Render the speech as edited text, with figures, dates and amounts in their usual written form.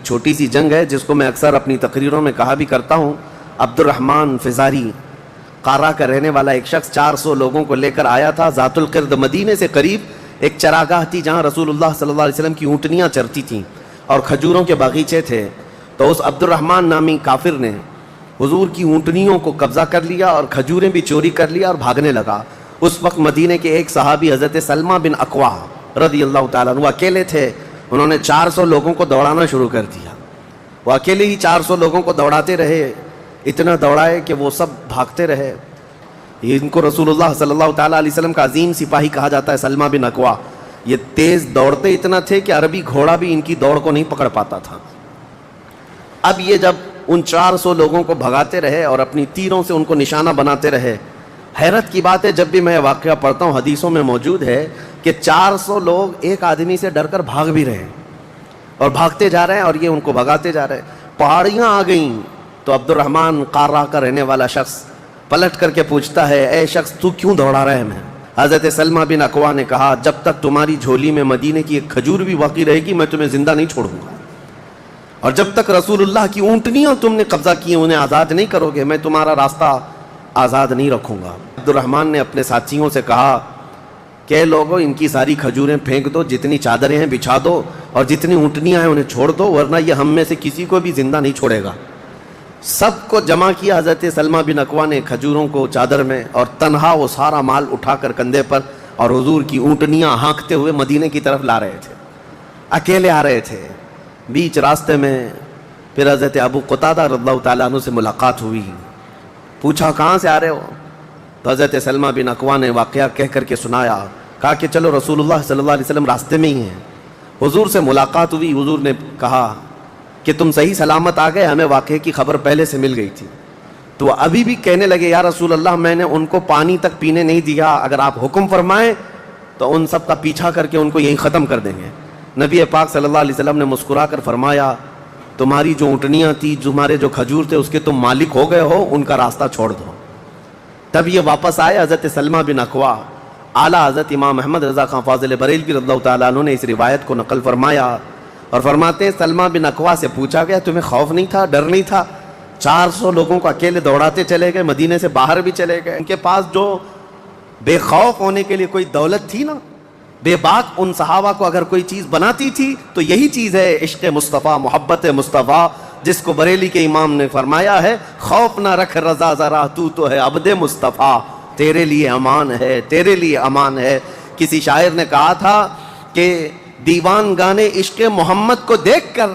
چھوٹی سی جنگ ہے جس کو میں اکثر اپنی تقریروں میں کہا بھی کرتا ہوں. عبد الرحمن فزاری قارہ کا رہنے والا ایک شخص 400 لوگوں کو لے کر آیا تھا. ذات القرد مدینے سے قریب ایک چراگاہ تھی جہاں رسول اللہ صلی اللہ علیہ وسلم کی اونٹنیاں چرتی تھیں اور کھجوروں کے باغیچے تھے. تو اس عبد الرحمن نامی کافر نے حضور کی اونٹنیوں کو قبضہ کر لیا اور کھجوریں بھی چوری کر لیا اور بھاگنے لگا. اس وقت مدینے کے ایک صحابی حضرت سلمہ بن اکوا رضی اللہ تعالیٰ عنہ اکیلے تھے. انہوں نے 400 لوگوں کو دوڑانا شروع کر دیا. وہ اکیلے ہی 400 لوگوں کو دوڑاتے رہے, اتنا دوڑائے کہ وہ سب بھاگتے رہے. ان کو رسول اللہ صلی اللہ تعالیٰ علیہ وسلم کا عظیم سپاہی کہا جاتا ہے, سلمہ بن اکوا. یہ تیز دوڑتے اتنا تھے کہ عربی گھوڑا بھی ان کی دوڑ کو نہیں پکڑ پاتا تھا. اب یہ جب ان 400 لوگوں کو بھگاتے رہے اور اپنی تیروں سے ان کو نشانہ بناتے رہے, حیرت کی بات ہے جب بھی میں واقعہ پڑھتا ہوں حدیثوں میں موجود ہے کہ 400 لوگ ایک آدمی سے ڈر کر بھاگ بھی رہے ہیں اور بھاگتے جا رہے ہیں اور یہ ان کو بھگاتے جا رہے ہیں. پہاڑیاں آ گئیں تو عبد الرحمن قارہ کا رہنے والا شخص پلٹ کر کے پوچھتا ہے, اے شخص تو کیوں دوڑا رہا ہے ہمیں؟ حضرت سلمہ بن اکوا نے کہا, جب تک تمہاری جھولی میں مدینے کی ایک کھجور بھی باقی رہے گی میں تمہیں زندہ نہیں چھوڑوں گا, اور جب تک رسول اللہ کی اونٹنیاں تم نے قبضہ کی انہیں آزاد نہیں کرو گے میں تمہارا راستہ آزاد نہیں رکھوں گا. عبد الرحمن نے اپنے ساتھیوں سے کہا کہ لوگوں ان کی ساری کھجوریں پھینک دو, جتنی چادریں ہیں بچھا دو اور جتنی اونٹنیاں ہیں انہیں چھوڑ دو, ورنہ یہ ہم میں سے کسی کو بھی زندہ نہیں چھوڑے گا. سب کو جمع کیا. حضرت سلمہ بن اکوا نے کھجوروں کو چادر میں اور تنہا وہ سارا مال اٹھا کر کندھے پر اور حضور کی اونٹنیاں ہانکتے ہوئے مدینے کی طرف لا رہے تھے. اکیلے آ رہے تھے. بیچ راستے میں پھر حضرت ابو قتادہ رضی اللہ تعالیٰ عنہ سے ملاقات ہوئی. پوچھا کہاں سے آ رہے ہو؟ تو حضرت سلمہ بن اکوا نے واقعہ کہہ کر کے سنایا. کہا کہ چلو رسول اللہ صلی اللہ علیہ وسلم راستے میں ہی ہیں. حضور سے ملاقات ہوئی. حضور نے کہا کہ تم صحیح سلامت آ گئے, ہمیں واقعے کی خبر پہلے سے مل گئی تھی. تو ابھی بھی کہنے لگے, یا رسول اللہ میں نے ان کو پانی تک پینے نہیں دیا, اگر آپ حکم فرمائیں تو ان سب کا پیچھا کر کے ان کو یہیں ختم کر دیں گے. نبی پاک صلی اللہ علیہ وسلم نے مسکرا کر فرمایا, تمہاری جو اونٹنیاں تھی, تمہارے جو کھجور تھے, اس کے تم مالک ہو گئے ہو, ان کا راستہ چھوڑ دو. تب یہ واپس آئے. حضرت سلمہ بن اکوا اعلیٰ حضرت امام احمد رضا خان فاضل بریلوی رضی اللہ تعالیٰ عنہ نے اس روایت کو نقل فرمایا اور فرماتے ہیں سلمہ بن اکوا سے پوچھا گیا, تمہیں خوف نہیں تھا, ڈر نہیں تھا؟ 400 لوگوں کو اکیلے دوڑاتے چلے گئے, مدینے سے باہر بھی چلے گئے. ان کے پاس جو بے خوف ہونے کے لیے کوئی دولت تھی نا, بے باک, ان صحابہ کو اگر کوئی چیز بناتی تھی تو یہی چیز ہے عشق مصطفیٰ, محبت مصطفیٰ, جس کو بریلی کے امام نے فرمایا ہے, خوف نہ رکھ رضا ذرا, تو ہے عبد مصطفیٰ, تیرے لیے امان ہے, تیرے لیے امان ہے. کسی شاعر نے کہا تھا کہ دیوان گانے عشق محمد کو دیکھ کر